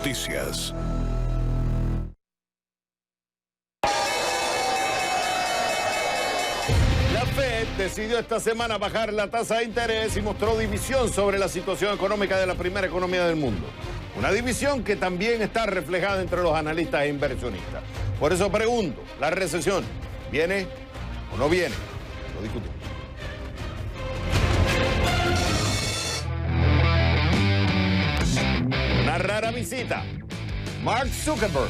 Noticias. La Fed decidió esta semana bajar la tasa de interés y mostró división sobre la situación económica de la primera economía del mundo. Una división que también está reflejada entre los analistas e inversionistas. Por eso pregunto, ¿la recesión viene o no viene? Lo discutimos. Una rara visita. Mark Zuckerberg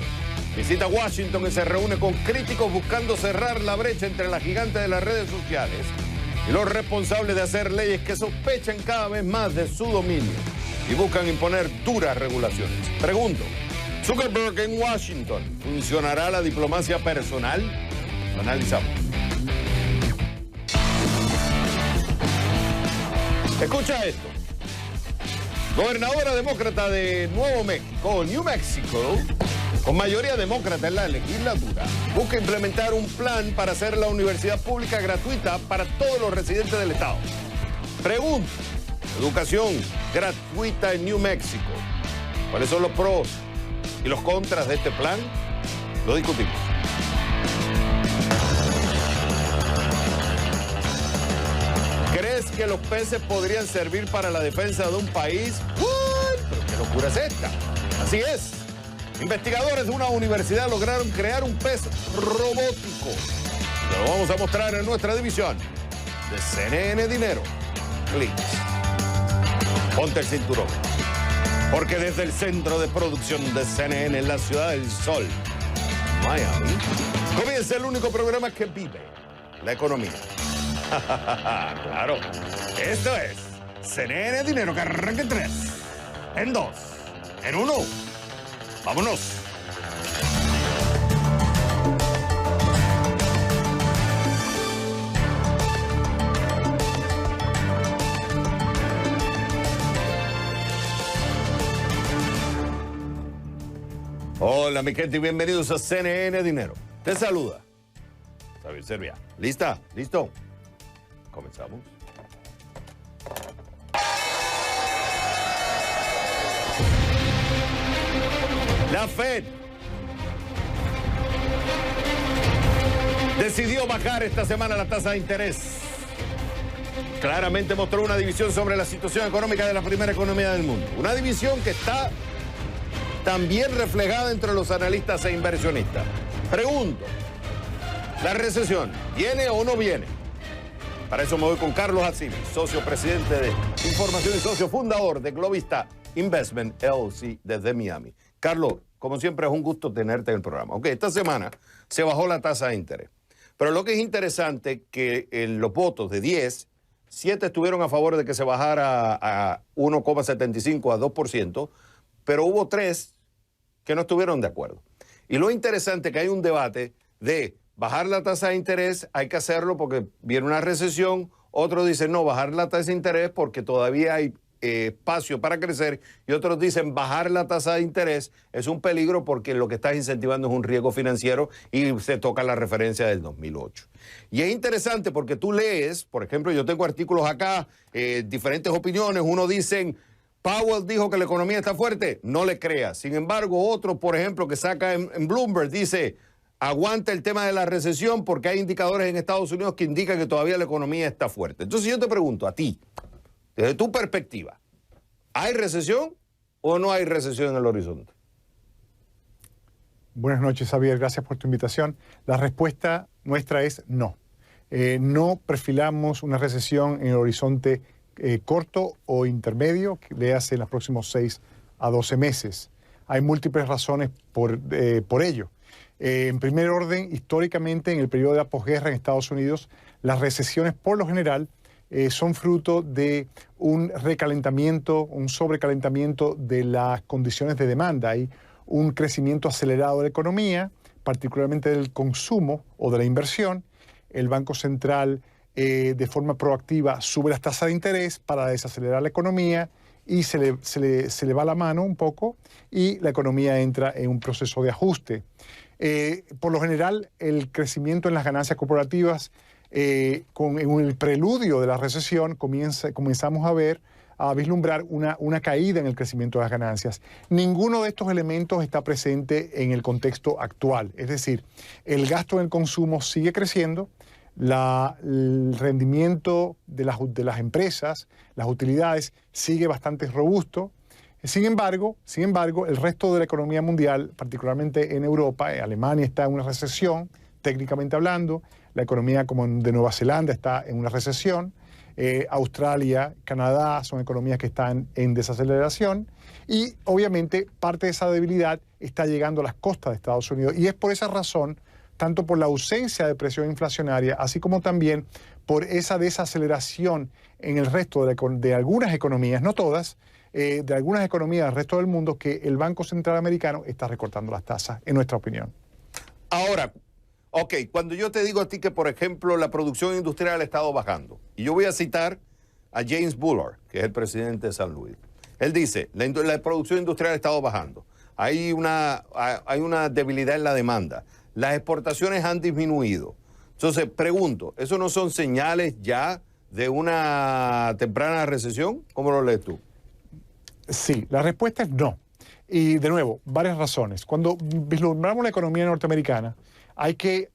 visita Washington y se reúne con críticos buscando cerrar la brecha entre la gigante de las redes sociales y los responsables de hacer leyes que sospechan cada vez más de su dominio y buscan imponer duras regulaciones. Pregunto, ¿Zuckerberg en Washington funcionará la diplomacia personal? Lo analizamos. Escucha esto. Gobernadora demócrata de Nuevo México, New Mexico, con mayoría demócrata en la legislatura, busca implementar un plan para hacer la universidad pública gratuita para todos los residentes del estado. Pregunta, educación gratuita en New Mexico. ¿Cuáles son los pros y los contras de este plan? Lo discutimos. ¿Crees que los peces podrían servir para la defensa de un país? ¿Pero qué locura es esta? Así es. Investigadores de una universidad lograron crear un pez robótico. Lo vamos a mostrar en nuestra división de CNN Dinero. Clics. Ponte el cinturón. Porque desde el centro de producción de CNN en la Ciudad del Sol, Miami, comienza el único programa que vive la economía. Claro, esto es CNN Dinero, que arranque en 3, en 2, en 1. ¡Vámonos! Hola, mi gente, y bienvenidos a CNN Dinero. Te saluda Xavier Servia. ¿Lista? ¿Listo? Comenzamos. La Fed decidió bajar esta semana la tasa de interés. Claramente mostró una división sobre la situación económica de la primera economía del mundo. Una división que está también reflejada entre los analistas e inversionistas. Pregunto, ¿la recesión viene o no viene? Para eso me voy con Carlos Hassimi, socio presidente de Información y socio fundador de Globista Investment LLC desde Miami. Carlos, como siempre es un gusto tenerte en el programa. Ok, esta semana se bajó la tasa de interés. Pero lo que es interesante que en los votos de 10, 7 estuvieron a favor de que se bajara a 1,75 a 2%, pero hubo 3 que no estuvieron de acuerdo. Y lo interesante es que hay un debate de bajar la tasa de interés, hay que hacerlo porque viene una recesión. Otros dicen, no, bajar la tasa de interés porque todavía hay espacio para crecer. Y otros dicen, bajar la tasa de interés es un peligro porque lo que estás incentivando es un riesgo financiero y se toca la referencia del 2008. Y es interesante porque tú lees, por ejemplo, yo tengo artículos acá, diferentes opiniones. Uno dicen, Powell dijo que la economía está fuerte, no le creas. Sin embargo, otro, por ejemplo, que saca en Bloomberg, dice, aguanta el tema de la recesión porque hay indicadores en Estados Unidos que indican que todavía la economía está fuerte. Entonces yo te pregunto a ti, desde tu perspectiva, ¿hay recesión o no hay recesión en el horizonte? Buenas noches, Xavier. Gracias por tu invitación. La respuesta nuestra es no. No perfilamos una recesión en el horizonte corto o intermedio, que le hace en los próximos 6 a 12 meses. Hay múltiples razones por ello. En primer orden, históricamente, en el periodo de la posguerra en Estados Unidos, las recesiones por lo general son fruto de un recalentamiento, un sobrecalentamiento de las condiciones de demanda. Hay un crecimiento acelerado de la economía, particularmente del consumo o de la inversión. El Banco Central, de forma proactiva, sube las tasas de interés para desacelerar la economía y se le va la mano un poco y la economía entra en un proceso de ajuste. Por lo general, el crecimiento en las ganancias corporativas en el preludio de la recesión comenzamos a ver a vislumbrar una caída en el crecimiento de las ganancias. Ninguno de estos elementos está presente en el contexto actual. Es decir, el gasto en el consumo sigue creciendo, el rendimiento de las empresas, las utilidades, sigue bastante robusto. Sin embargo, el resto de la economía mundial, particularmente en Europa, Alemania está en una recesión, técnicamente hablando, la economía como de Nueva Zelanda está en una recesión, Australia, Canadá son economías que están en desaceleración y obviamente parte de esa debilidad está llegando a las costas de Estados Unidos y es por esa razón, tanto por la ausencia de presión inflacionaria, así como también por esa desaceleración en el resto de algunas economías, no todas, de algunas economías del resto del mundo, que el Banco Central Americano está recortando las tasas, en nuestra opinión. Ahora, ok, cuando yo te digo a ti que, por ejemplo, la producción industrial ha estado bajando, y yo voy a citar a James Bullard, que es el presidente de San Luis. Él dice, la producción industrial ha estado bajando, hay una debilidad en la demanda, las exportaciones han disminuido. Entonces, pregunto, ¿eso no son señales ya de una temprana recesión? ¿Cómo lo lees tú? Sí, la respuesta es no. Y de nuevo, varias razones. Cuando vislumbramos la economía norteamericana, hay que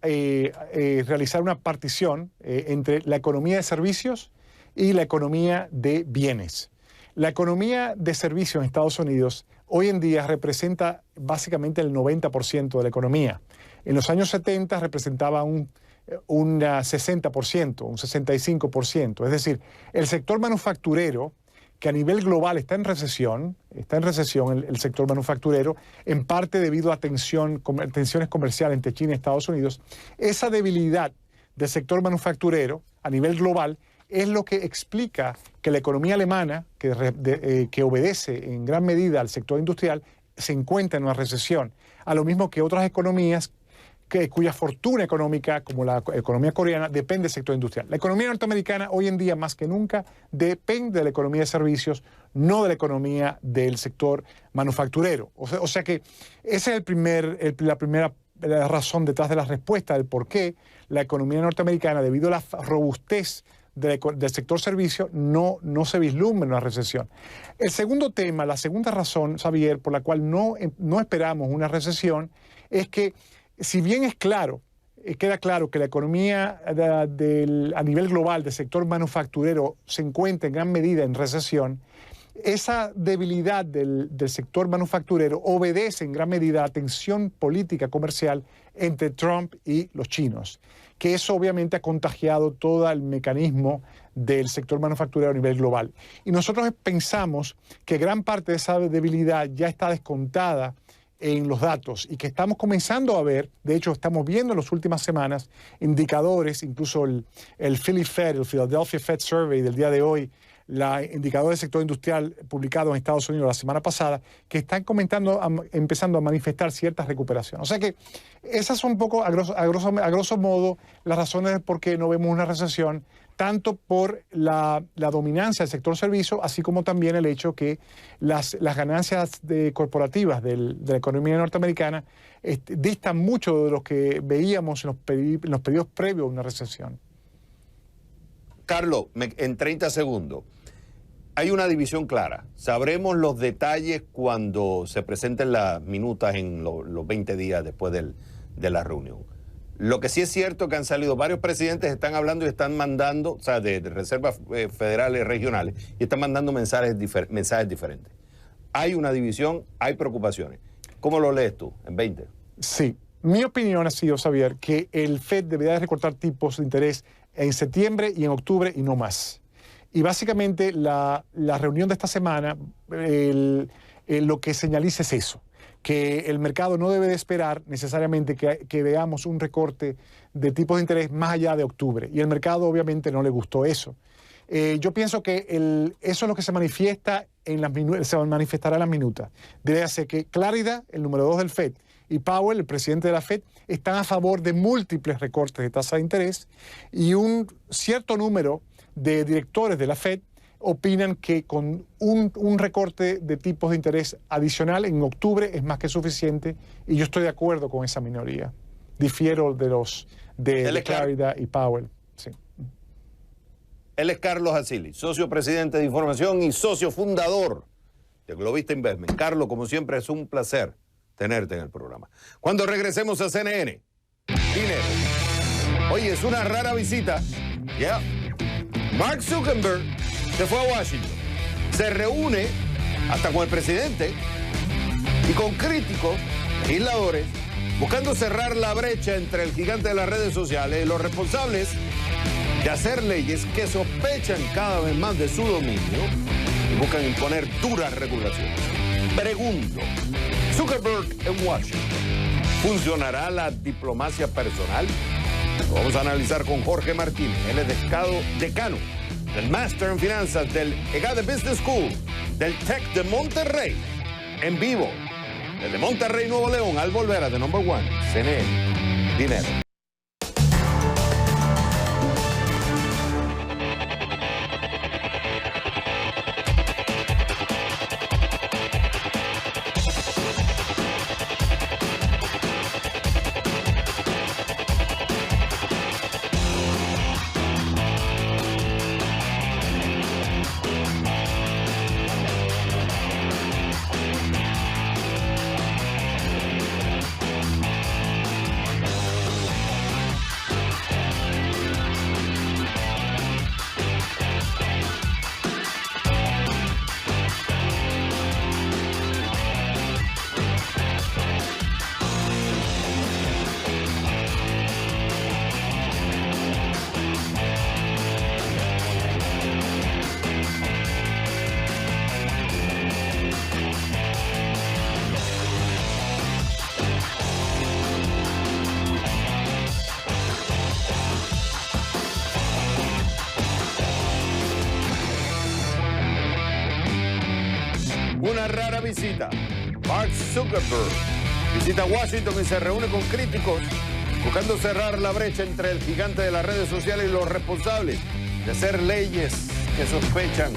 realizar una partición entre la economía de servicios y la economía de bienes. La economía de servicios en Estados Unidos hoy en día representa básicamente el 90% de la economía. En los años 70 representaba un 60%, un 65%. Es decir, el sector manufacturero, que a nivel global está en recesión el sector manufacturero, en parte debido a tensiones comerciales entre China y Estados Unidos. Esa debilidad del sector manufacturero a nivel global es lo que explica que la economía alemana, que obedece en gran medida al sector industrial, se encuentra en una recesión, a lo mismo que otras economías cuya fortuna económica, como la economía coreana, depende del sector industrial. La economía norteamericana hoy en día, más que nunca, depende de la economía de servicios, no de la economía del sector manufacturero. O sea que esa es la primera razón detrás de la respuesta del por qué la economía norteamericana, debido a la robustez del sector servicio, no se vislumbra en una recesión. El segundo tema, la segunda razón, Xavier, por la cual no esperamos una recesión, es que si bien es claro, queda claro que la economía a nivel global del sector manufacturero se encuentra en gran medida en recesión, esa debilidad del sector manufacturero obedece en gran medida a la tensión política comercial entre Trump y los chinos, que eso obviamente ha contagiado todo el mecanismo del sector manufacturero a nivel global. Y nosotros pensamos que gran parte de esa debilidad ya está descontada en los datos y que estamos comenzando a ver, de hecho estamos viendo en las últimas semanas indicadores, incluso el Philly Fed, el Philadelphia Fed Survey del día de hoy, indicador del sector industrial publicado en Estados Unidos la semana pasada, que están empezando a manifestar cierta recuperación. O sea que esas son un poco, a grosso modo, las razones de por qué no vemos una recesión, tanto por la dominancia del sector servicio, así como también el hecho que las ganancias corporativas de la economía norteamericana distan mucho de lo que veíamos en los periodos previos a una recesión. Carlos, en 30 segundos, hay una división clara. Sabremos los detalles cuando se presenten las minutas en los 20 días después de la reunión. Lo que sí es cierto que han salido varios presidentes, están hablando y están mandando, o sea, de reservas federales regionales, y están mandando mensajes diferentes. Hay una división, hay preocupaciones. ¿Cómo lo lees tú en 20? Sí, mi opinión ha sido, Xavier, que el FED debería recortar tipos de interés en septiembre y en octubre y no más. Y básicamente la reunión de esta semana lo que señaliza es eso, que el mercado no debe de esperar necesariamente que veamos un recorte de tipos de interés más allá de octubre. Y el mercado obviamente no le gustó eso. Yo pienso que eso es lo que se manifiesta se manifestará en las minutas. Dígase que Clarida, el número 2 del FED, y Powell, el presidente de la FED, están a favor de múltiples recortes de tasa de interés y un cierto número de directores de la FED opinan que con un recorte de tipos de interés adicional en octubre es más que suficiente y yo estoy de acuerdo con esa minoría. Difiero de Clarida y Powell. Sí. Él es Carlos Acili, socio presidente de información y socio fundador de Globista Investment. Carlos, como siempre, es un placer tenerte en el programa. Cuando regresemos a CNN, dinero. Oye, es una rara visita. Ya. Mark Zuckerberg se fue a Washington. Se reúne hasta con el presidente y con críticos, legisladores, buscando cerrar la brecha entre el gigante de las redes sociales y los responsables de hacer leyes que sospechan cada vez más de su dominio y buscan imponer duras regulaciones. Pregunto, Zuckerberg en Washington, ¿funcionará la diplomacia personal? Lo vamos a analizar con Jorge Martínez. Él es decano del Máster en Finanzas del EGADE Business School del TEC de Monterrey, en vivo, desde Monterrey, Nuevo León, al volver a The Number One, CNN, dinero. Una rara visita. Mark Zuckerberg visita Washington y se reúne con críticos buscando cerrar la brecha entre el gigante de las redes sociales y los responsables de hacer leyes que sospechan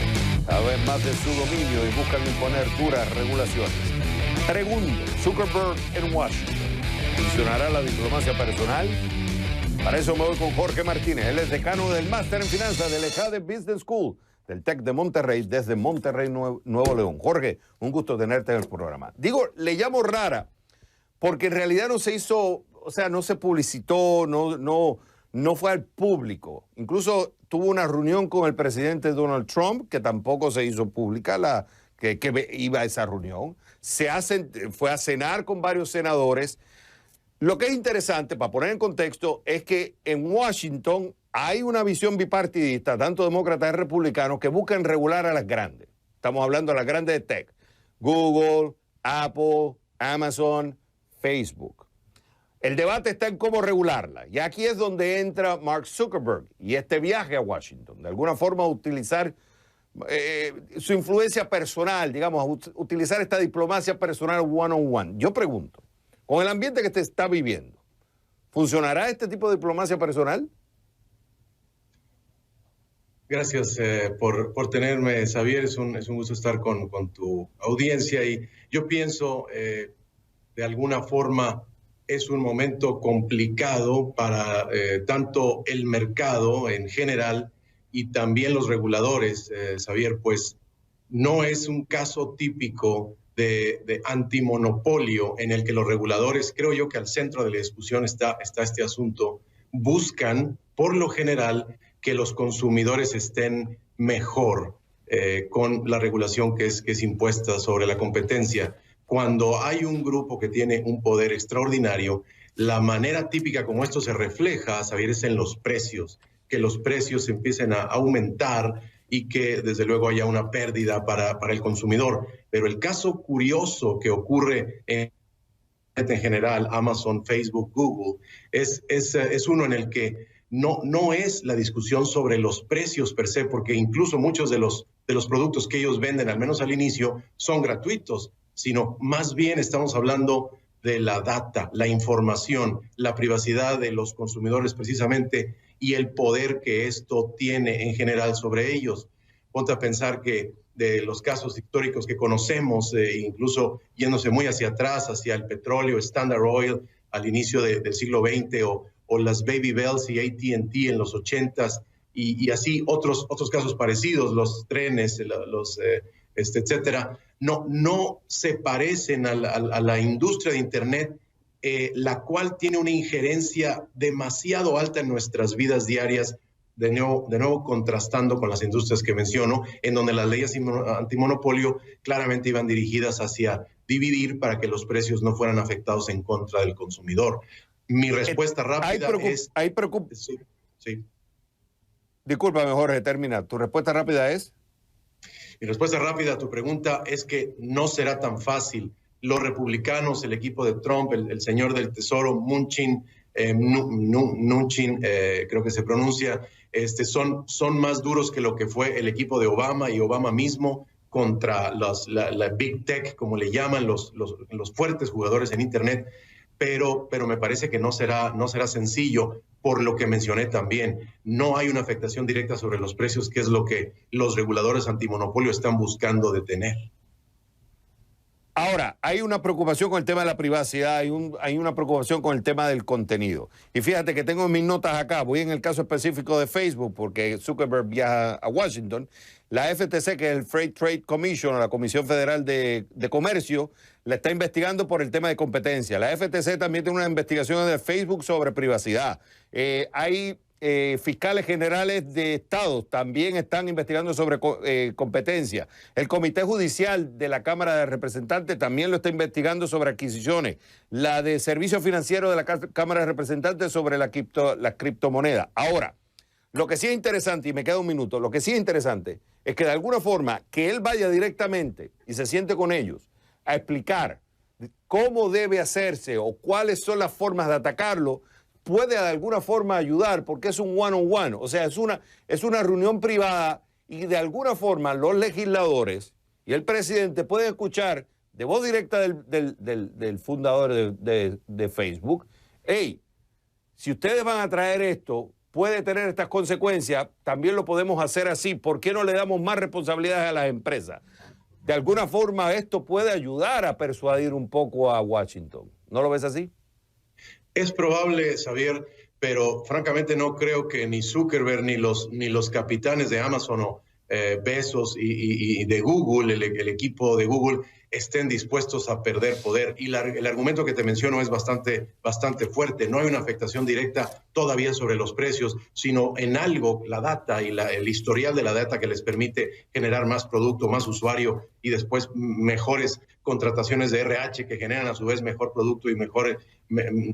cada vez más de su dominio y buscan imponer duras regulaciones. Pregunto, Zuckerberg en Washington, ¿funcionará la diplomacia personal? Para eso me voy con Jorge Martínez. Él es decano del Máster en Finanzas del EGADE Business School del TEC de Monterrey, desde Monterrey, Nuevo León. Jorge, un gusto tenerte en el programa. Digo, le llamo rara porque en realidad no se hizo, o sea, no se publicitó, no fue al público. Incluso tuvo una reunión con el presidente Donald Trump, que tampoco se hizo pública, que iba a esa reunión. Fue a cenar con varios senadores. Lo que es interesante, para poner en contexto, es que en Washington hay una visión bipartidista, tanto demócratas y republicanos, que buscan regular a las grandes. Estamos hablando de las grandes de tech. Google, Apple, Amazon, Facebook. El debate está en cómo regularla. Y aquí es donde entra Mark Zuckerberg y este viaje a Washington. De alguna forma utilizar su influencia personal, digamos, utilizar esta diplomacia personal one-on-one. Yo pregunto, con el ambiente que se está viviendo, ¿funcionará este tipo de diplomacia personal? Gracias por tenerme, Xavier. Es un gusto estar con tu audiencia. Y yo pienso, de alguna forma, es un momento complicado para tanto el mercado en general y también los reguladores, Xavier, pues no es un caso típico de antimonopolio en el que los reguladores, creo yo que al centro de la discusión está este asunto, buscan, por lo general, que los consumidores estén mejor con la regulación que es impuesta sobre la competencia. Cuando hay un grupo que tiene un poder extraordinario, la manera típica como esto se refleja, Xavier, es en los precios, que los precios empiecen a aumentar y que desde luego haya una pérdida para el consumidor. Pero el caso curioso que ocurre en general, Amazon, Facebook, Google, es uno en el que no es la discusión sobre los precios per se, porque incluso muchos de los productos que ellos venden, al menos al inicio, son gratuitos, sino más bien estamos hablando de la data, la información, la privacidad de los consumidores precisamente y el poder que esto tiene en general sobre ellos. Ponte a pensar que de los casos históricos que conocemos, incluso yéndose muy hacia atrás, hacia el petróleo, Standard Oil al inicio del siglo XX o las Baby Bells y AT&T en los 80s y así otros casos parecidos, los trenes, etcétera, no se parecen a la industria de Internet, la cual tiene una injerencia demasiado alta en nuestras vidas diarias, de nuevo contrastando con las industrias que menciono, en donde las leyes antimonopolio claramente iban dirigidas hacia dividir para que los precios no fueran afectados en contra del consumidor. Mi respuesta rápida es... Sí. Discúlpame, Jorge, termina. ¿Tu respuesta rápida es? Mi respuesta rápida a tu pregunta es que no será tan fácil. Los republicanos, el equipo de Trump, el señor del Tesoro, Mnuchin, creo que se pronuncia, son más duros que lo que fue el equipo de Obama y Obama mismo contra la Big Tech, como le llaman los fuertes jugadores en Internet, pero me parece que no será sencillo, por lo que mencioné también. No hay una afectación directa sobre los precios, que es lo que los reguladores antimonopolio están buscando detener. Ahora, hay una preocupación con el tema de la privacidad, hay una preocupación con el tema del contenido. Y fíjate que tengo mis notas acá, voy en el caso específico de Facebook, porque Zuckerberg viaja a Washington. La FTC, que es el Free Trade Commission, o la Comisión Federal de Comercio, la está investigando por el tema de competencia. La FTC también tiene una investigación de Facebook sobre privacidad. Hay fiscales generales de estados también están investigando sobre competencia. El Comité Judicial de la Cámara de Representantes también lo está investigando sobre adquisiciones. La de Servicios Financieros de la Cámara de Representantes sobre las criptomonedas. Ahora, lo que sí es interesante, y me queda un minuto, lo que sí es interesante es que de alguna forma que él vaya directamente y se siente con ellos a explicar cómo debe hacerse o cuáles son las formas de atacarlo, puede de alguna forma ayudar, porque es un one-on-one, o sea, es una reunión privada, y de alguna forma los legisladores y el presidente pueden escuchar de voz directa del fundador de Facebook: hey, si ustedes van a traer esto, puede tener estas consecuencias, también lo podemos hacer así, ¿por qué no le damos más responsabilidades a las empresas? De alguna forma esto puede ayudar a persuadir un poco a Washington. ¿No lo ves así? Es probable, Xavier, pero francamente no creo que ni Zuckerberg ni los capitanes de Amazon o Bezos y de Google, el equipo de Google, estén dispuestos a perder poder. Y el argumento que te menciono es bastante fuerte. No hay una afectación directa todavía sobre los precios, sino en algo, la data y el historial de la data, que les permite generar más producto, más usuario, y después mejores contrataciones de RH que generan a su vez mejor producto y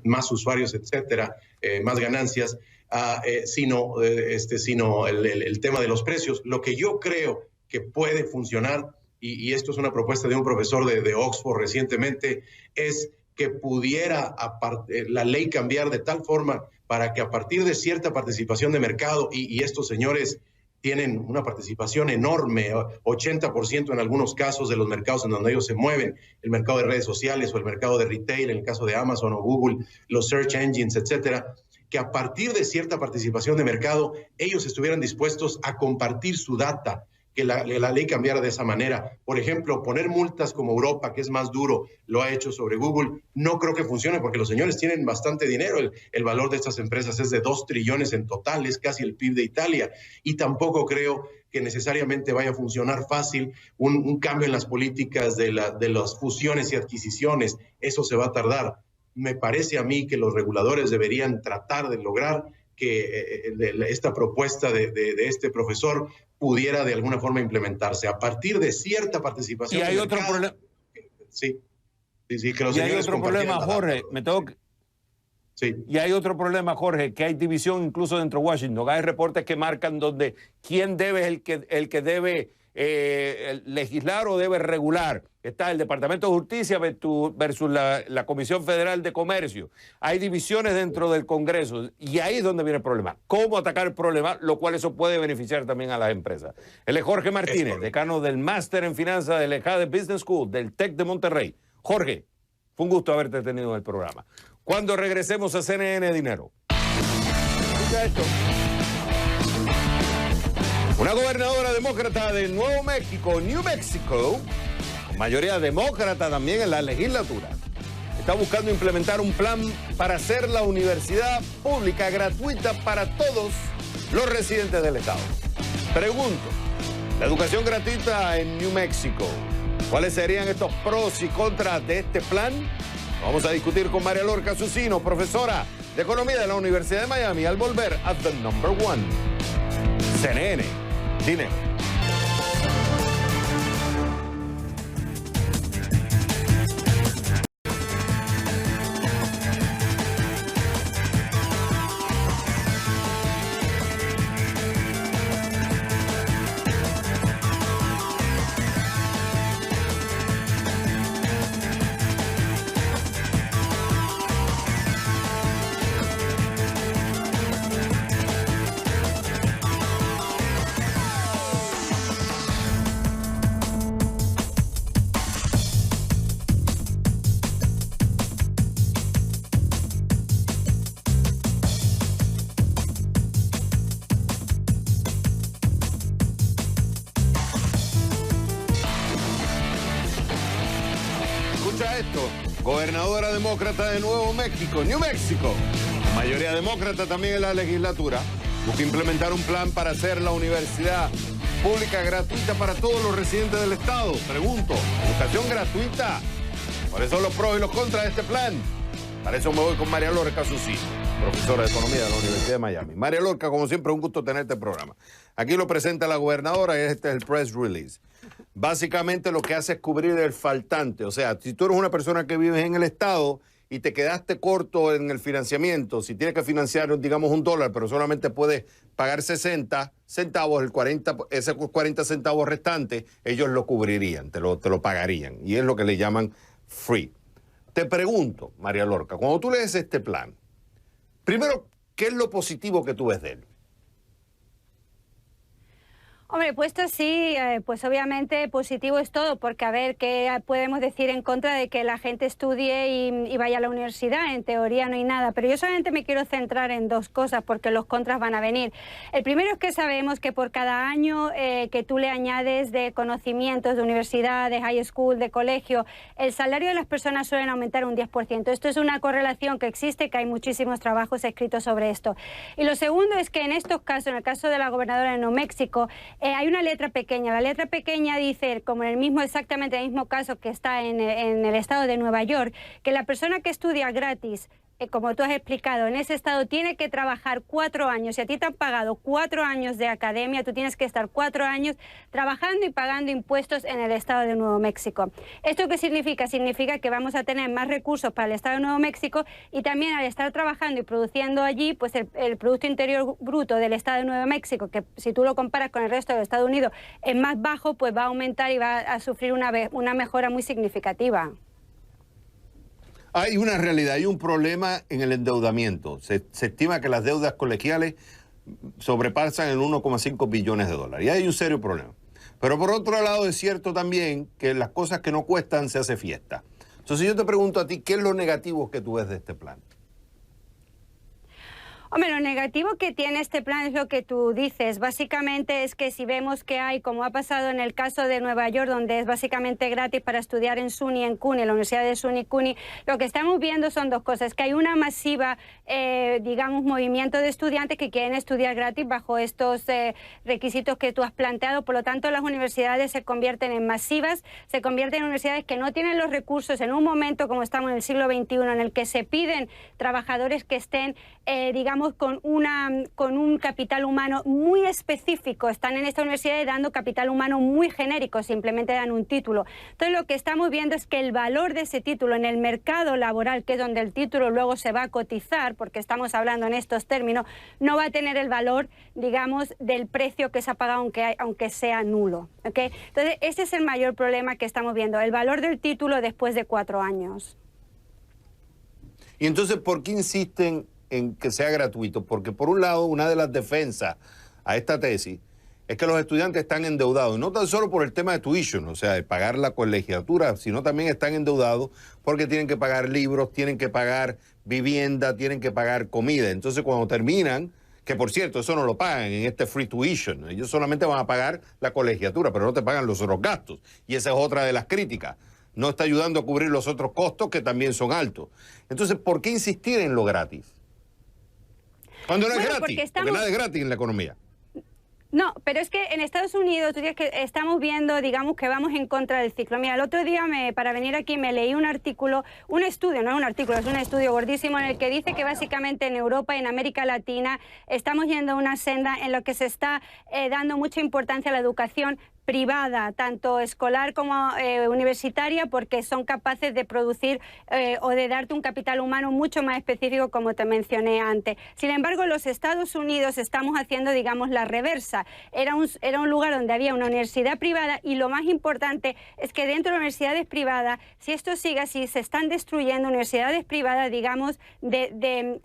más usuarios, etcétera, más ganancias, sino el tema de los precios. Lo que yo creo que puede funcionar, y esto es una propuesta de un profesor de Oxford recientemente, es que pudiera la ley cambiar de tal forma para que a partir de cierta participación de mercado, y estos señores tienen una participación enorme, 80% en algunos casos de los mercados en donde ellos se mueven, el mercado de redes sociales o el mercado de retail, en el caso de Amazon o Google, los search engines, etcétera, que a partir de cierta participación de mercado ellos estuvieran dispuestos a compartir su data, que la ley cambiara de esa manera. Por ejemplo, poner multas como Europa, que es más duro, lo ha hecho sobre Google, no creo que funcione, porque los señores tienen bastante dinero. El valor de estas empresas es de 2 trillones en total, es casi el PIB de Italia, y tampoco creo que necesariamente vaya a funcionar fácil un cambio en las políticas de las fusiones y adquisiciones. Eso se va a tardar. Me parece a mí que los reguladores deberían tratar de lograr que esta propuesta de este profesor pudiera de alguna forma implementarse a partir de cierta participación. Y hay otro problema. Sí, que los y hay otro problema, Jorge. Sí. Y hay otro problema, Jorge, que hay división incluso dentro de Washington. Hay reportes que marcan donde quién debe es el que debe legislar o debe regular. Está el Departamento de Justicia versus la Comisión Federal de Comercio. Hay divisiones dentro del Congreso, y ahí es donde viene el problema. ¿Cómo atacar el problema? Lo cual eso puede beneficiar también a las empresas. Él es Jorge Martínez, decano del Máster en Finanzas de la EJADE Business School del TEC de Monterrey. Jorge, fue un gusto haberte tenido en el programa. Cuando regresemos a CNN Dinero. Escucha esto. Una gobernadora demócrata de Nuevo México, New Mexico, con mayoría demócrata también en la legislatura, está buscando implementar un plan para hacer la universidad pública gratuita para todos los residentes del estado. Pregunto, la educación gratuita en New Mexico, ¿cuáles serían estos pros y contras de este plan? Vamos a discutir con María Lorca Susino, profesora de Economía de la Universidad de Miami, al volver a The Number One. CNN, dinero. Escucha esto, gobernadora demócrata de Nuevo México, New México, mayoría demócrata también en la legislatura, busca implementar un plan para hacer la universidad pública gratuita para todos los residentes del estado. Pregunto, ¿educación gratuita? ¿Cuáles son los pros y los contras de este plan? Para eso me voy con María Lorca Susino, profesora de Economía de la Universidad de Miami. María Lorca, como siempre, un gusto tenerte en el programa. Aquí lo presenta la gobernadora y este es el press release. Básicamente lo que hace es cubrir el faltante. O sea, si tú eres una persona que vives en el estado y te quedaste corto en el financiamiento, si tienes que financiar, digamos, $1, pero solamente puedes pagar 60 centavos, ese 40 centavos restante, ellos lo cubrirían, te lo pagarían. Y es lo que le llaman free. Te pregunto, María Lorca, cuando tú lees este plan, primero, ¿qué es lo positivo que tú ves de él? Hombre, puesto así, pues obviamente positivo es todo, porque a ver, ¿qué podemos decir en contra de que la gente estudie y vaya a la universidad? En teoría no hay nada, pero yo solamente me quiero centrar en dos cosas, porque los contras van a venir. El primero es que sabemos que por cada año que tú le añades de conocimientos de universidad, de high school, de colegio, el salario de las personas suele aumentar un 10%. Esto es una correlación que existe, que hay muchísimos trabajos escritos sobre esto. Y lo segundo es que en estos casos, en el caso de la gobernadora de Nuevo México, hay una letra pequeña. La letra pequeña dice, como en el mismo, exactamente el mismo caso que está en el estado de Nueva York, que la persona que estudia gratis, como tú has explicado, en ese estado tiene que trabajar 4 años. Si a ti te han pagado 4 años de academia, tú tienes que estar 4 años trabajando y pagando impuestos en el estado de Nuevo México. ¿Esto qué significa? Significa que vamos a tener más recursos para el estado de Nuevo México, y también al estar trabajando y produciendo allí, pues el Producto Interior Bruto del estado de Nuevo México, que si tú lo comparas con el resto de Estados Unidos es más bajo, pues va a aumentar y va a sufrir una mejora muy significativa. Hay una realidad, hay un problema en el endeudamiento. Se estima que las deudas colegiales sobrepasan el 1,5 billones de dólares. Y hay un serio problema. Pero por otro lado es cierto también que las cosas que no cuestan se hace fiesta. Entonces yo te pregunto a ti, ¿qué es lo negativo que tú ves de este plan? Hombre, lo negativo que tiene este plan es lo que tú dices. Básicamente es que si vemos que hay, como ha pasado en el caso de Nueva York, donde es básicamente gratis para estudiar en SUNY, en CUNY, en la Universidad de SUNY, CUNY, lo que estamos viendo son dos cosas. Que hay una masiva, digamos, movimiento de estudiantes que quieren estudiar gratis bajo estos requisitos que tú has planteado. Por lo tanto, las universidades se convierten en masivas, se convierten en universidades que no tienen los recursos en un momento como estamos en el siglo XXI, en el que se piden trabajadores que estén, digamos, con un capital humano muy específico. Están en esta universidad dando capital humano muy genérico, simplemente dan un título. Entonces lo que estamos viendo es que el valor de ese título en el mercado laboral, que es donde el título luego se va a cotizar, porque estamos hablando en estos términos, no va a tener el valor, digamos, del precio que se ha pagado aunque sea nulo. ¿Okay? Entonces ese es el mayor problema que estamos viendo, el valor del título después de 4 años. Y entonces, ¿por qué insisten en que sea gratuito? Porque por un lado, una de las defensas a esta tesis es que los estudiantes están endeudados, no tan solo por el tema de tuition, o sea, de pagar la colegiatura, sino también están endeudados porque tienen que pagar libros, tienen que pagar vivienda, tienen que pagar comida. Entonces, cuando terminan, que por cierto, eso no lo pagan en este free tuition, ellos solamente van a pagar la colegiatura, pero no te pagan los otros gastos. Y esa es otra de las críticas. No está ayudando a cubrir los otros costos que también son altos. Entonces, ¿por qué insistir en lo gratis? Cuando no es Bueno, gratis, porque nada es gratis en la economía. No, pero es que en Estados Unidos, tú dices que estamos viendo, digamos, que vamos en contra del ciclo. Mira, el otro día, para venir aquí, me leí un artículo, un estudio, no es un artículo, es un estudio gordísimo en el que dice que básicamente en Europa y en América Latina estamos yendo a una senda en la que se está dando mucha importancia a la educación privada, tanto escolar como universitaria, porque son capaces de producir o de darte un capital humano mucho más específico, como te mencioné antes. Sin embargo, en los Estados Unidos estamos haciendo, digamos, la reversa. Era un lugar donde había una universidad privada y lo más importante es que dentro de universidades privadas, si esto sigue así, se están destruyendo universidades privadas, digamos, del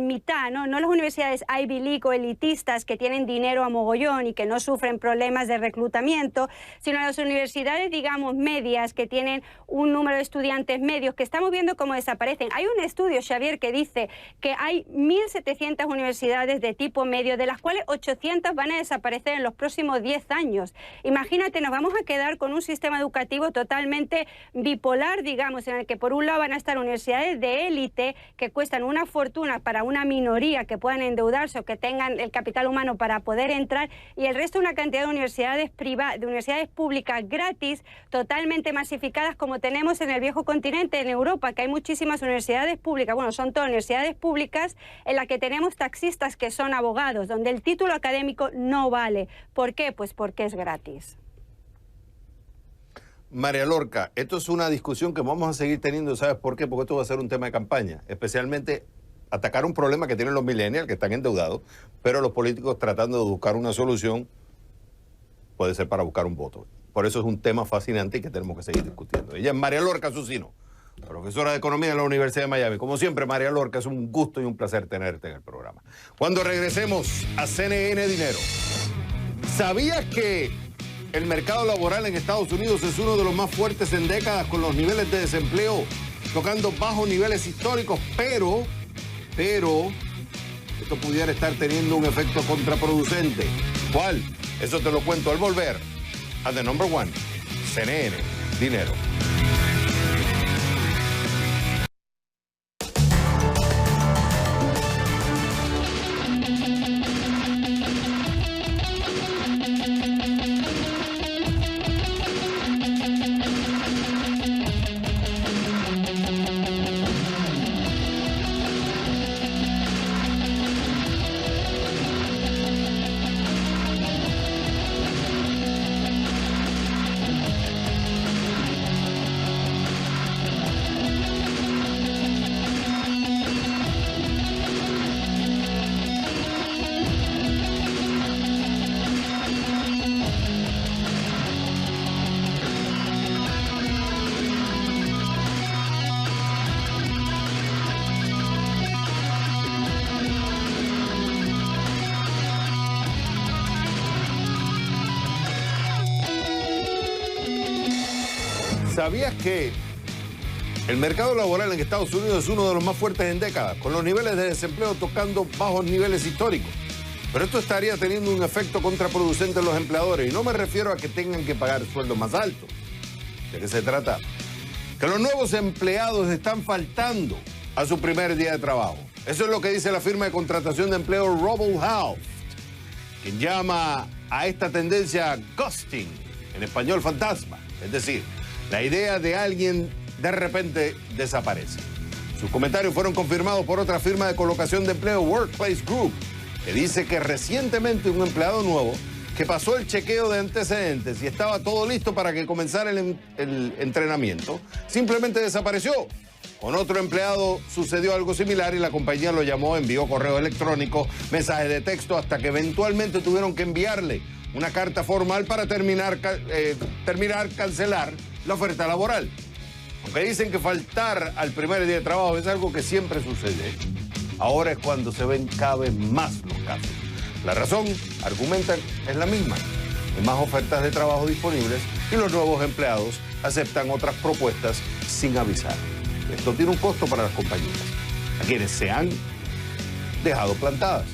mitad, ¿no? No las universidades Ivy League o elitistas que tienen dinero a mogollón y que no sufren problemas de reclutamiento, sino las universidades, digamos, medias, que tienen un número de estudiantes medios, que estamos viendo cómo desaparecen. Hay un estudio, Xavier, que dice que hay 1.700 universidades de tipo medio, de las cuales 800 van a desaparecer en los próximos 10 años. Imagínate, nos vamos a quedar con un sistema educativo totalmente bipolar, digamos, en el que por un lado van a estar universidades de élite que cuestan una fortuna para una minoría que puedan endeudarse o que tengan el capital humano para poder entrar, y el resto una cantidad de universidades privadas, de universidades públicas gratis, totalmente masificadas, como tenemos en el viejo continente, en Europa, que hay muchísimas universidades públicas, bueno, son todas universidades públicas en las que tenemos taxistas que son abogados, donde el título académico no vale. ¿Por qué? Pues porque es gratis. María Lorca, esto es una discusión que vamos a seguir teniendo, ¿sabes por qué? Porque esto va a ser un tema de campaña, especialmente atacar un problema que tienen los millennials, que están endeudados, pero los políticos tratando de buscar una solución puede ser para buscar un voto. Por eso es un tema fascinante y que tenemos que seguir discutiendo. Ella es María Lorca Susino, profesora de Economía en la Universidad de Miami. Como siempre, María Lorca, es un gusto y un placer tenerte en el programa. Cuando regresemos a CNN Dinero, ¿sabías que el mercado laboral en Estados Unidos es uno de los más fuertes en décadas, con los niveles de desempleo tocando bajos niveles históricos? Pero esto pudiera estar teniendo un efecto contraproducente. ¿Cuál? Eso te lo cuento al volver a The Number One, CNN Dinero. ¿Sabías que el mercado laboral en Estados Unidos es uno de los más fuertes en décadas, con los niveles de desempleo tocando bajos niveles históricos? Pero esto estaría teniendo un efecto contraproducente en los empleadores, y no me refiero a que tengan que pagar sueldos más altos. ¿De qué se trata? Que los nuevos empleados están faltando a su primer día de trabajo. Eso es lo que dice la firma de contratación de empleo Robert Half, quien llama a esta tendencia ghosting, en español fantasma, es decir, la idea de alguien de repente desaparece. Sus comentarios fueron confirmados por otra firma de colocación de empleo, Workplace Group, que dice que recientemente un empleado nuevo que pasó el chequeo de antecedentes y estaba todo listo para que comenzara el entrenamiento, simplemente desapareció. Con otro empleado sucedió algo similar y la compañía lo llamó, envió correo electrónico, mensajes de texto, hasta que eventualmente tuvieron que enviarle una carta formal para cancelar la oferta laboral. Aunque dicen que faltar al primer día de trabajo es algo que siempre sucede, ahora es cuando se ven cada vez más los casos. La razón, argumentan, es la misma. Hay más ofertas de trabajo disponibles y los nuevos empleados aceptan otras propuestas sin avisar. Esto tiene un costo para las compañías, a quienes se han dejado plantadas.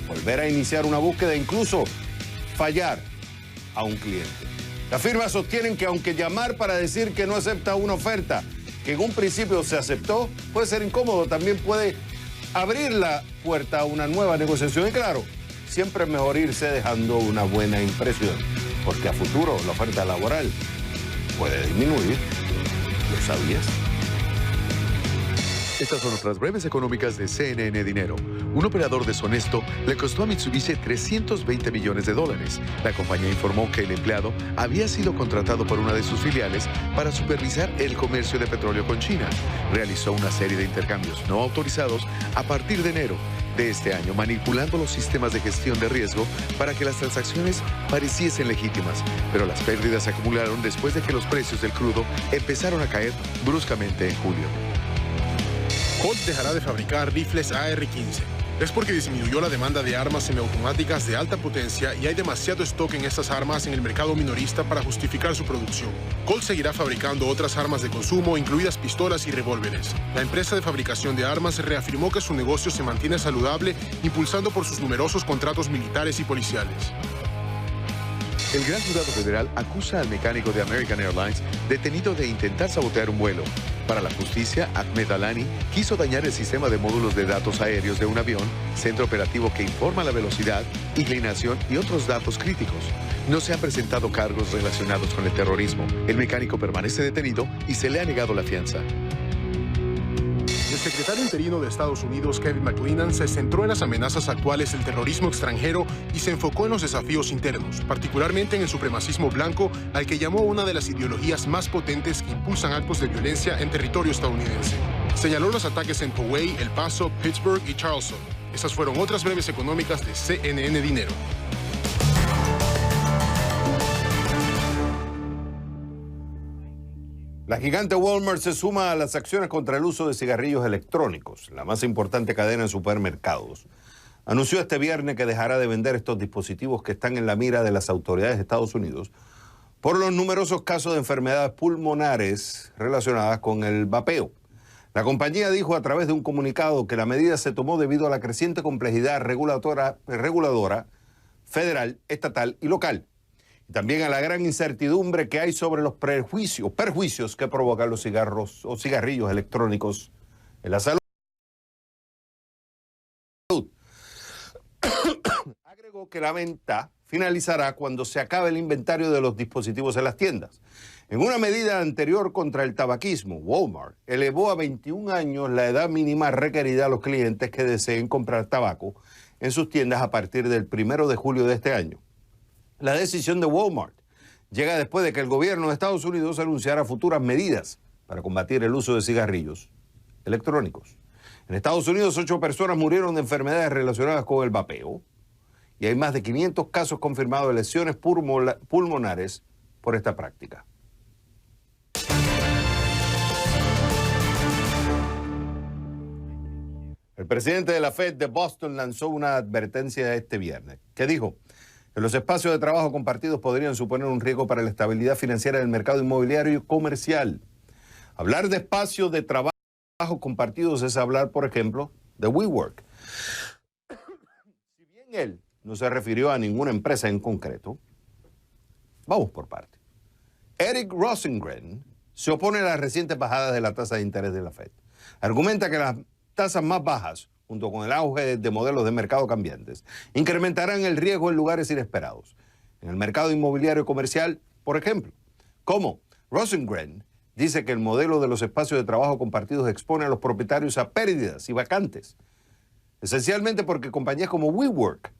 Volver a iniciar una búsqueda, incluso fallar a un cliente. Las firmas sostienen que aunque llamar para decir que no acepta una oferta que en un principio se aceptó puede ser incómodo, también puede abrir la puerta a una nueva negociación. Y claro, siempre es mejor irse dejando una buena impresión, porque a futuro la oferta laboral puede disminuir. ¿Lo sabías? Estas son otras breves económicas de CNN Dinero. Un operador deshonesto le costó a Mitsubishi $320 millones. La compañía informó que el empleado había sido contratado por una de sus filiales para supervisar el comercio de petróleo con China. Realizó una serie de intercambios no autorizados a partir de enero de este año, manipulando los sistemas de gestión de riesgo para que las transacciones pareciesen legítimas. Pero las pérdidas se acumularon después de que los precios del crudo empezaron a caer bruscamente en julio. Colt dejará de fabricar rifles AR-15. Es porque disminuyó la demanda de armas semiautomáticas de alta potencia y hay demasiado stock en estas armas en el mercado minorista para justificar su producción. Colt seguirá fabricando otras armas de consumo, incluidas pistolas y revólveres. La empresa de fabricación de armas reafirmó que su negocio se mantiene saludable, impulsando por sus numerosos contratos militares y policiales. El Gran Jurado Federal acusa al mecánico de American Airlines detenido de intentar sabotear un vuelo. Para la justicia, Ahmed Alani quiso dañar el sistema de módulos de datos aéreos de un avión, centro operativo que informa la velocidad, inclinación y otros datos críticos. No se han presentado cargos relacionados con el terrorismo. El mecánico permanece detenido y se le ha negado la fianza. El secretario interino de Estados Unidos, Kevin McClennan, se centró en las amenazas actuales del terrorismo extranjero y se enfocó en los desafíos internos, particularmente en el supremacismo blanco, al que llamó una de las ideologías más potentes que impulsan actos de violencia en territorio estadounidense. Señaló los ataques en Poway, El Paso, Pittsburgh y Charleston. Esas fueron otras breves económicas de CNN Dinero. La gigante Walmart se suma a las acciones contra el uso de cigarrillos electrónicos. La más importante cadena de supermercados anunció este viernes que dejará de vender estos dispositivos que están en la mira de las autoridades de Estados Unidos por los numerosos casos de enfermedades pulmonares relacionadas con el vapeo. La compañía dijo a través de un comunicado que la medida se tomó debido a la creciente complejidad reguladora federal, estatal y local. Y también a la gran incertidumbre que hay sobre los perjuicios que provocan los cigarros o cigarrillos electrónicos en la salud. Agregó que la venta finalizará cuando se acabe el inventario de los dispositivos en las tiendas. En una medida anterior contra el tabaquismo, Walmart elevó a 21 años la edad mínima requerida a los clientes que deseen comprar tabaco en sus tiendas a partir del 1 de julio de este año. La decisión de Walmart llega después de que el gobierno de Estados Unidos anunciara futuras medidas para combatir el uso de cigarrillos electrónicos. En Estados Unidos, 8 personas murieron de enfermedades relacionadas con el vapeo y hay más de 500 casos confirmados de lesiones pulmonares por esta práctica. El presidente de la Fed de Boston lanzó una advertencia este viernes que dijo que los espacios de trabajo compartidos podrían suponer un riesgo para la estabilidad financiera del mercado inmobiliario y comercial. Hablar de espacios de trabajo compartidos es hablar, por ejemplo, de WeWork. Si bien él no se refirió a ninguna empresa en concreto, vamos por parte. Eric Rosengren se opone a las recientes bajadas de la tasa de interés de la Fed. Argumenta que las tasas más bajas, junto con el auge de modelos de mercado cambiantes, incrementarán el riesgo en lugares inesperados. En el mercado inmobiliario comercial, por ejemplo, como Rosengren dice que el modelo de los espacios de trabajo compartidos expone a los propietarios a pérdidas y vacantes, esencialmente porque compañías como WeWork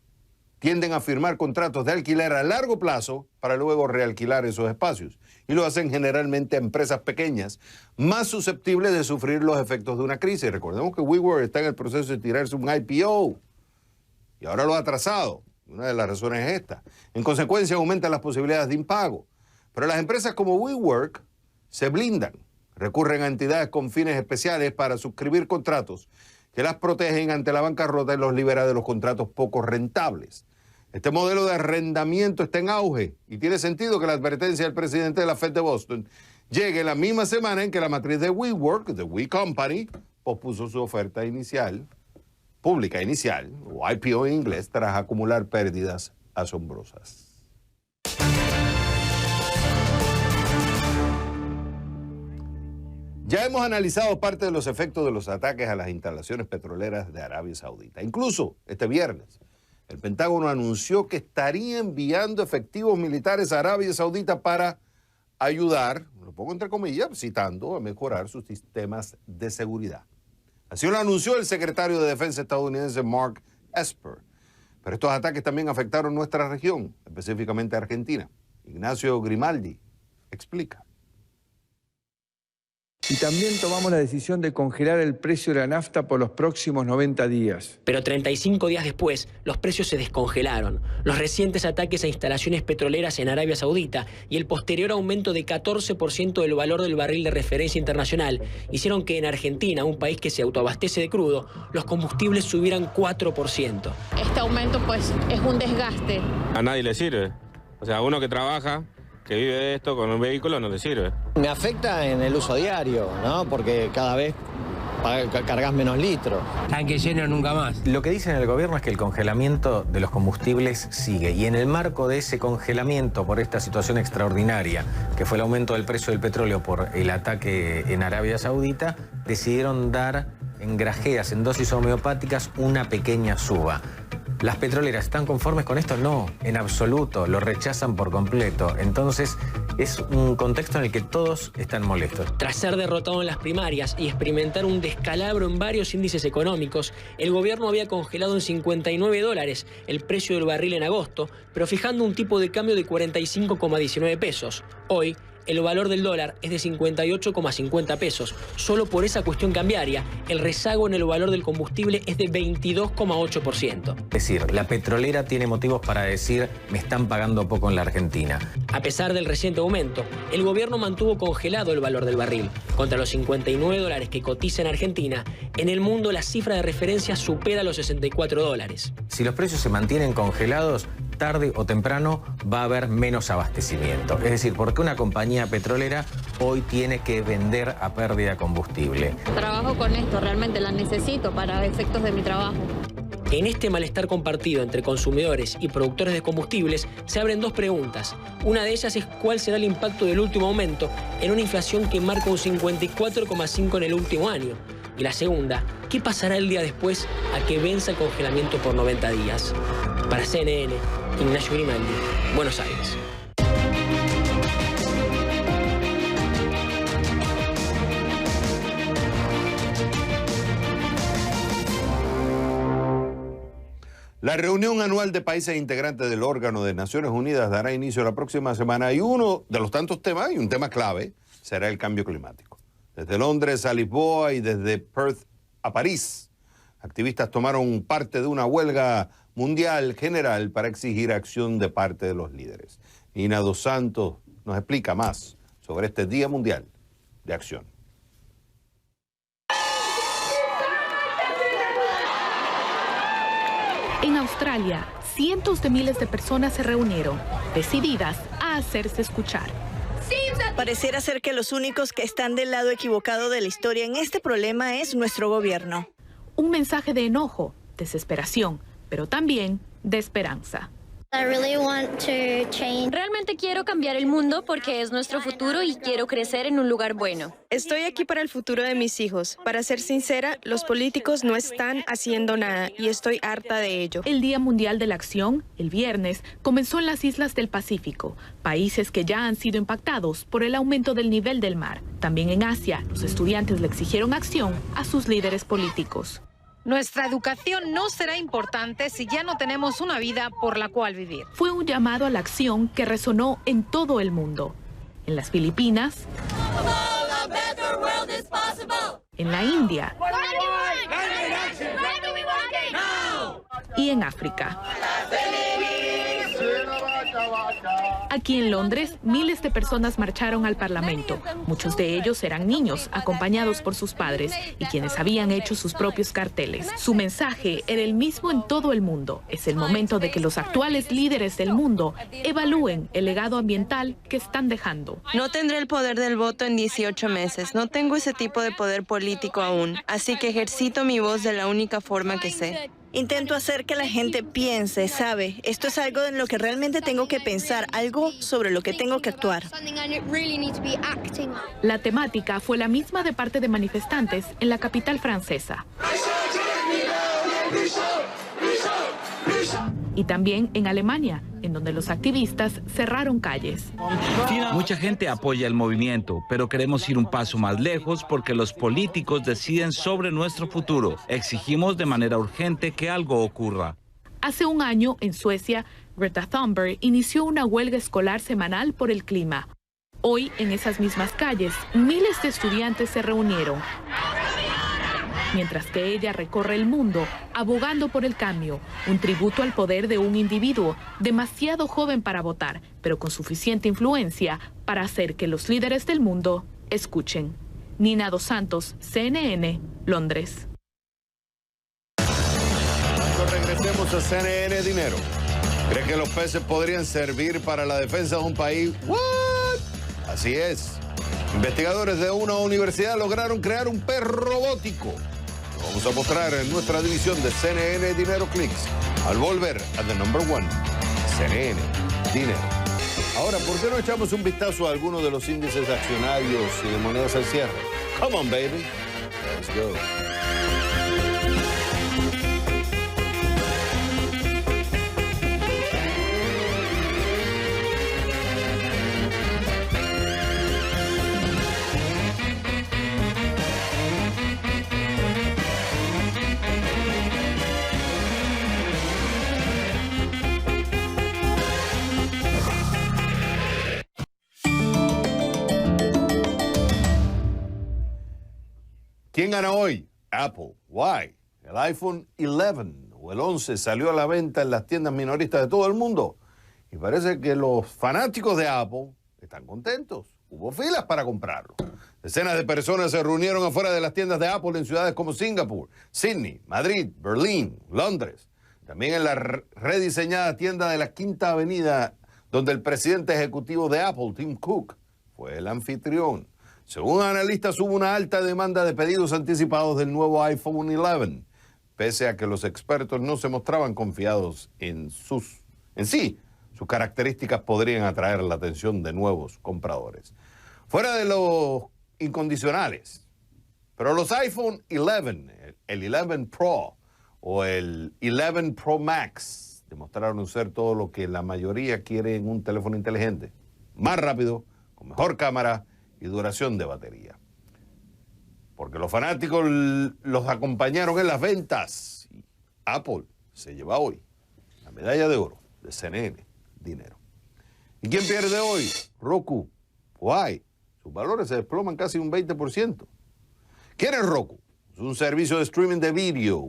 tienden a firmar contratos de alquiler a largo plazo para luego realquilar esos espacios. Y lo hacen generalmente a empresas pequeñas, más susceptibles de sufrir los efectos de una crisis. Recordemos que WeWork está en el proceso de tirarse un IPO y ahora lo ha atrasado. Una de las razones es esta. En consecuencia, aumentan las posibilidades de impago. Pero las empresas como WeWork se blindan, recurren a entidades con fines especiales para suscribir contratos que las protegen ante la bancarrota y los libera de los contratos poco rentables. Este modelo de arrendamiento está en auge y tiene sentido que la advertencia del presidente de la Fed de Boston llegue la misma semana en que la matriz de WeWork, The We Company, pospuso su oferta pública inicial, o IPO en inglés, tras acumular pérdidas asombrosas. Ya hemos analizado parte de los efectos de los ataques a las instalaciones petroleras de Arabia Saudita. Incluso este viernes, el Pentágono anunció que estaría enviando efectivos militares a Arabia Saudita para ayudar, lo pongo entre comillas, citando, a mejorar sus sistemas de seguridad. Así lo anunció el secretario de Defensa estadounidense Mark Esper. Pero estos ataques también afectaron nuestra región, específicamente Argentina. Ignacio Grimaldi explica. Y también tomamos la decisión de congelar el precio de la nafta por los próximos 90 días. Pero 35 días después, los precios se descongelaron. Los recientes ataques a instalaciones petroleras en Arabia Saudita y el posterior aumento de 14% del valor del barril de referencia internacional hicieron que en Argentina, un país que se autoabastece de crudo, los combustibles subieran 4%. Este aumento, pues, es un desgaste. A nadie le sirve. O sea, uno que trabaja, que vive de esto con un vehículo, no le sirve. Me afecta en el uso diario, ¿no? Porque cada vez cargas menos litros. Tanque lleno nunca más. Lo que dicen el gobierno es que el congelamiento de los combustibles sigue. Y en el marco de ese congelamiento por esta situación extraordinaria, que fue el aumento del precio del petróleo por el ataque en Arabia Saudita, decidieron dar en grajeas, en dosis homeopáticas, una pequeña suba. ¿Las petroleras están conformes con esto? No, en absoluto, lo rechazan por completo. Entonces, es un contexto en el que todos están molestos. Tras ser derrotado en las primarias y experimentar un descalabro en varios índices económicos, el gobierno había congelado en $59 el precio del barril en agosto, pero fijando un tipo de cambio de 45,19 pesos. Hoy, el valor del dólar es de 58,50 pesos. Solo por esa cuestión cambiaria, el rezago en el valor del combustible es de 22,8%. Es decir, la petrolera tiene motivos para decir me están pagando poco en la Argentina. A pesar del reciente aumento, el gobierno mantuvo congelado el valor del barril. Contra los $59 que cotiza en Argentina, en el mundo la cifra de referencia supera los $64. Si los precios se mantienen congelados, tarde o temprano va a haber menos abastecimiento. Es decir, porque una compañía petrolera hoy tiene que vender a pérdida combustible. Trabajo con esto, realmente la necesito para efectos de mi trabajo. En este malestar compartido entre consumidores y productores de combustibles se abren dos preguntas. Una de ellas es cuál será el impacto del último aumento en una inflación que marca un 54,5 en el último año. Y la segunda, ¿qué pasará el día después a que venza el congelamiento por 90 días? Para CNN, Ignacio Grimaldi, Buenos Aires. La reunión anual de países integrantes del órgano de Naciones Unidas dará inicio la próxima semana y uno de los tantos temas, y un tema clave, será el cambio climático. Desde Londres a Lisboa y desde Perth a París, activistas tomaron parte de una huelga mundial general para exigir acción de parte de los líderes. Nina Dos Santos nos explica más sobre este Día Mundial de Acción. En Australia, cientos de miles de personas se reunieron, decididas a hacerse escuchar. Pareciera ser que los únicos que están del lado equivocado de la historia en este problema es nuestro gobierno. Un mensaje de enojo, desesperación, pero también de esperanza. Realmente quiero cambiar el mundo porque es nuestro futuro y quiero crecer en un lugar bueno. Estoy aquí para el futuro de mis hijos. Para ser sincera, los políticos no están haciendo nada y estoy harta de ello. El Día Mundial de la Acción, el viernes, comenzó en las islas del Pacífico, países que ya han sido impactados por el aumento del nivel del mar. También en Asia, los estudiantes le exigieron acción a sus líderes políticos. Nuestra educación no será importante si ya no tenemos una vida por la cual vivir. Fue un llamado a la acción que resonó en todo el mundo. En las Filipinas, en la India y en África. Aquí en Londres, miles de personas marcharon al Parlamento. Muchos de ellos eran niños, acompañados por sus padres, y quienes habían hecho sus propios carteles. Su mensaje era el mismo en todo el mundo. Es el momento de que los actuales líderes del mundo evalúen el legado ambiental que están dejando. No tendré el poder del voto en 18 meses. No tengo ese tipo de poder político aún. Así que ejercito mi voz de la única forma que sé. Intento hacer que la gente piense, ¿sabe? Esto es algo en lo que realmente tengo que pensar, algo sobre lo que tengo que actuar. La temática fue la misma de parte de manifestantes en la capital francesa. Y también en Alemania, en donde los activistas cerraron calles. Mucha gente apoya el movimiento, pero queremos ir un paso más lejos porque los políticos deciden sobre nuestro futuro. Exigimos de manera urgente que algo ocurra. Hace un año, en Suecia, Greta Thunberg inició una huelga escolar semanal por el clima. Hoy, en esas mismas calles, miles de estudiantes se reunieron. Mientras que ella recorre el mundo abogando por el cambio, un tributo al poder de un individuo demasiado joven para votar, pero con suficiente influencia para hacer que los líderes del mundo escuchen. Nina Dos Santos, CNN, Londres. Cuando regresemos a CNN Dinero, ¿cree que los peces podrían servir para la defensa de un país? ¿What? Así es. Investigadores de una universidad lograron crear un pez robótico. Lo vamos a mostrar en nuestra división de CNN Dinero Clicks. Al volver a The Number One, CNN Dinero. Ahora, ¿por qué no echamos un vistazo a algunos de los índices accionarios y de monedas al cierre? Come on, baby. Let's go. ¿Quién gana hoy? Apple. Why? El iPhone 11 o el 11 salió a la venta en las tiendas minoristas de todo el mundo. Y parece que los fanáticos de Apple están contentos. Hubo filas para comprarlo. Decenas de personas se reunieron afuera de las tiendas de Apple en ciudades como Singapur, Sydney, Madrid, Berlín, Londres. También en la rediseñada tienda de la Quinta Avenida, donde el presidente ejecutivo de Apple, Tim Cook, fue el anfitrión. Según analistas, hubo una alta demanda de pedidos anticipados del nuevo iPhone 11, pese a que los expertos no se mostraban confiados en sí. Sus características podrían atraer la atención de nuevos compradores. Fuera de los incondicionales, pero los iPhone 11, el 11 Pro o el 11 Pro Max demostraron ser todo lo que la mayoría quiere en un teléfono inteligente. Más rápido, con mejor cámara y duración de batería. Porque los fanáticos los acompañaron en las ventas. Apple se lleva hoy la medalla de oro de CNN Dinero. ¿Y quién pierde hoy? Roku. Why? Sus valores se desploman casi un 20%. ¿Quién es Roku? Es un servicio de streaming de vídeo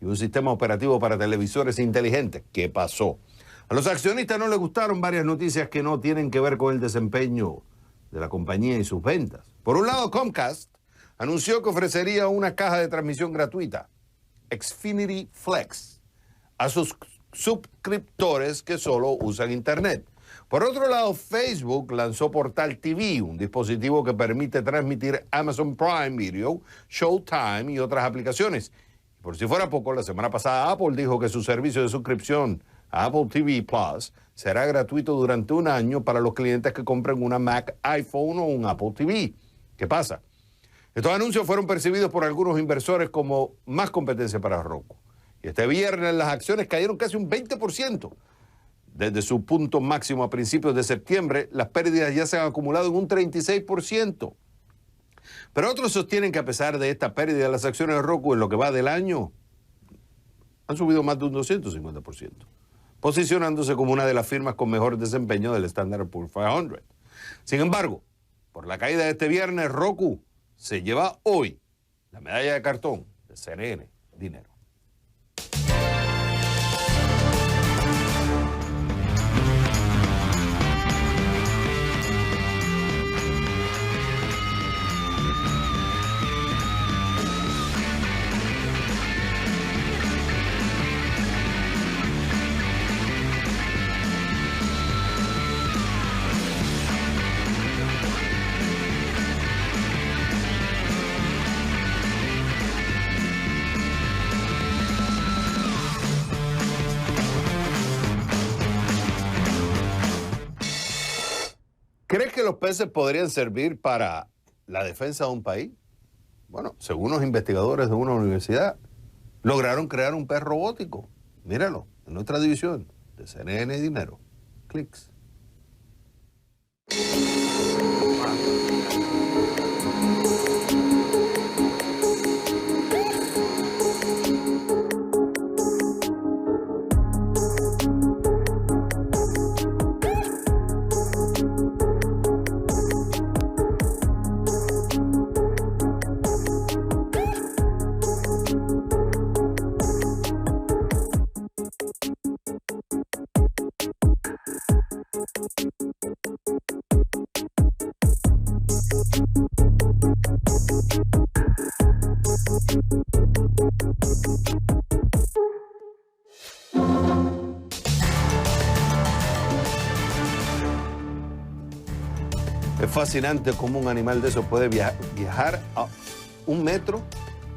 y un sistema operativo para televisores inteligentes. ¿Qué pasó? A los accionistas no les gustaron varias noticias que no tienen que ver con el desempeño de la compañía y sus ventas. Por un lado, Comcast anunció que ofrecería una caja de transmisión gratuita, Xfinity Flex, a sus suscriptores que solo usan Internet. Por otro lado, Facebook lanzó Portal TV, un dispositivo que permite transmitir Amazon Prime Video, Showtime y otras aplicaciones. Por si fuera poco, la semana pasada Apple dijo que su servicio de suscripción a Apple TV Plus será gratuito durante un año para los clientes que compren una Mac, iPhone o un Apple TV. ¿Qué pasa? Estos anuncios fueron percibidos por algunos inversores como más competencia para Roku. Y este viernes las acciones cayeron casi un 20%. Desde su punto máximo a principios de septiembre, las pérdidas ya se han acumulado en un 36%. Pero otros sostienen que a pesar de esta pérdida, las acciones de Roku en lo que va del año han subido más de un 250%. Posicionándose como una de las firmas con mejor desempeño del Standard & Poor's 500. Sin embargo, por la caída de este viernes, Roku se lleva hoy la medalla de cartón de CNN Dinero. ¿Crees que los peces podrían servir para la defensa de un país? Bueno, según los investigadores de una universidad, lograron crear un pez robótico. Míralo, en nuestra división de CNN Dinero. Clics. Es fascinante cómo un animal de eso puede viajar a 1 metro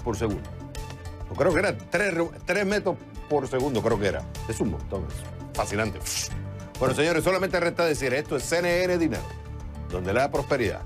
por segundo. Yo creo que era 3 metros por segundo, creo que era. Es un montón, es fascinante. Bueno, señores, solamente resta decir, esto es CNN Dinero, donde la prosperidad